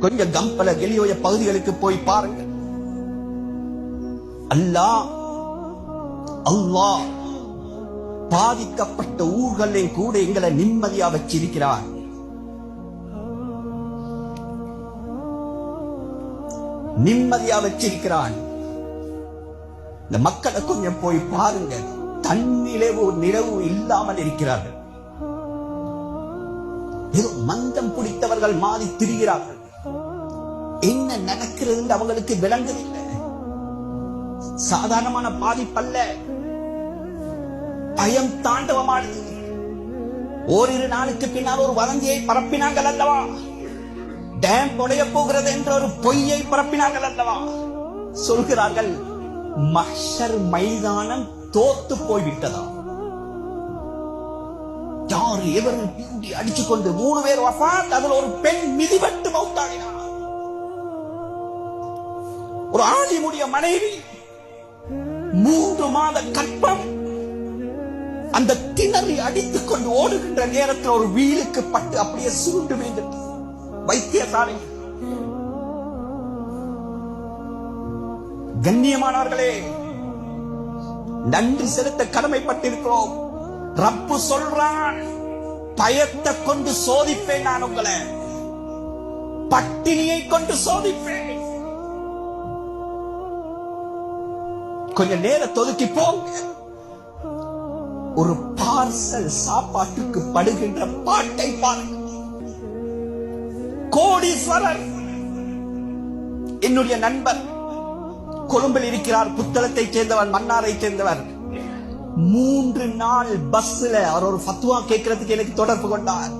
கொஞ்சம் கம்பல கெலியோய பகுதிகளுக்கு போய் பாருங்க. அல்லாஹ் பாதிக்கப்பட்ட ஊர்களையும் கூட எங்களை நிம்மதியா வச்சிருக்கிறார். நிம்மதியா வச்சிருக்கிறான். இந்த மக்களை கொஞ்சம் போய் பாருங்க. தன்னிலவு நிலவு இல்லாமல் இருக்கிறார்கள். ஏதோ மந்தம் பிடித்தவர்கள் மாறி திரிகிறார்கள். என்ன நடக்கிறது அவங்களுக்கு விளங்குதில்லை. சாதாரணமான பாதிப்பல்ல, பயம் தாண்டவமானது. ஓரிரு நாளுக்கு பின்னால் ஒரு வதந்தியை பரப்பினார்கள் அல்லவா? டேம் உடைய போகிறது என்ற ஒரு பொய்யை பரப்பினார்கள் அல்லவா? சொல்கிறார்கள் மஹ்ஷர் மைதானம் தோத்து போய்விட்டதா? யார் எவரும் பிந்தி அடிச்சுக் கொண்டு 3 பேர் வஃபாத், அதில் ஒரு பெண் மிதிபட்டு மௌத்தாகினார். ஒரு ஆலிமுடைய மனைவி 3 மாத கற்பம். அந்த திணறி அடித்துக் கொண்டு ஓடுகின்ற நேரத்தில் ஒரு வீலுக்கு பட்டு அப்படியே சுருண்டு வீழ்ந்துட்டு வைத்தியசாலை. கண்ணியமானவர்களே, நன்றி செலுத்த கடமைப்பட்டிருக்கிறோம். ரப்பு சொல்றான், பயத்தை கொண்டு சோதிப்பேன், நான் உங்களை பட்டினியை கொண்டு சோதிப்பேன். கொஞ்ச நேரம் ஒதுக்கி போங்க. ஒரு பார்சல் சாப்பாட்டுக்கு படுகின்ற பாட்டை பாருங்க. கோடீஸ்வரர் என்னுடைய நண்பர் கொழும்பில் இருக்கிறார். புத்தளத்தை சேர்ந்தவர், மன்னாரை சேர்ந்தவர். 3 நாள் பஸ்ல அவர் ஒரு ஃபத்வா கேட்கறதுக்கு எனக்கு தொடர்பு கொண்டார்.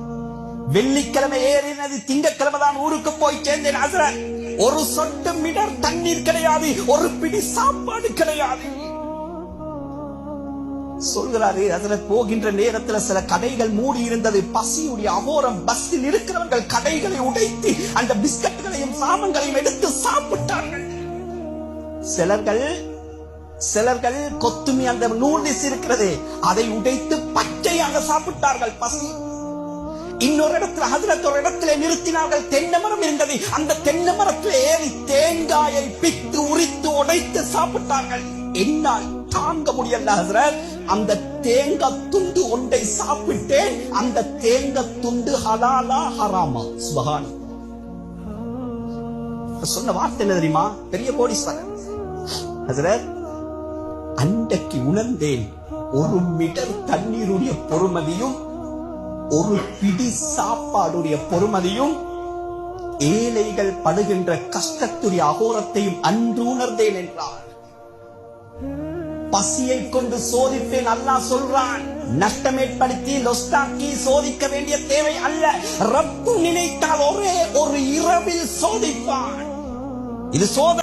வெள்ளிக்கிழமை ஏறினது, திங்கட்கிழமை தான் ஊருக்கு போய் சேர்ந்தேன். ஹஸ்ரத், ஒரு சொட்டு மிடர் தண்ணீர் கிடையாது, ஒரு பிடி சாப்பாடு கிடையாது. சொல்கிறாரு, அதுல போகின்ற நேரத்தில் சில கடைகள் மூடி இருந்தது. பசியுடைய அகோரம். பஸ்ஸில் இருக்கிறவர்கள் கடைகளை உடைத்து அந்த பிஸ்கட்டுகளையும் சாமங்களையும் எடுத்து சாப்பிட்டார்கள். சிலர்கள் கொத்துமி அந்த நூல்ஸ் இருக்கிறது, அதை உடைத்து பச்சையாக சாப்பிட்டார்கள். பசி. இன்னொரு இடத்துல ஹஜ்ரத் ஒரு இடத்துல நிறுத்தினார்கள். தென்னை மரம் இருந்தது. அந்த தென்னை மரத்தில் ஏறி தேங்காயை பித்து உரித்து உடைத்து சாப்பிட்டார்கள். என்னால் தாங்க முடியல ஹஜ்ரத், அந்த தேங்காய் துண்டு ஒன்றை சாப்பிட்டேன். அந்த தேங்காய் துண்டு ஹலாலா ஹராமா? சுபஹான். சொன்ன வார்த்தை என்ன தெரியுமா? பெரிய கோடீஸ்வரன். ஹஜ்ரத், அன்றைக்கு உணர்ந்தேன், ஒரு மீட்டர் தண்ணீருடைய பொறுமதியும் ஒரு பிடி சாப்பாடுடைய பொறுமதியும் ஏழைகள் படுகின்ற கஷ்டத்துடைய அகோரத்தையும் அன்று உணர்ந்தேன் என்றார். பசியை கொண்டு சோதிப்பேன் அல்லாஹ் சொல்றான். நஷ்டம் ஏற்படுத்தி லொஸ்டாக்கி சோதிக்க வேண்டிய தேவை அல்ல. ரப்பு நினைத்தால் ஒரே ஒரு இரவில் சோதிப்பான். இது சோதனை.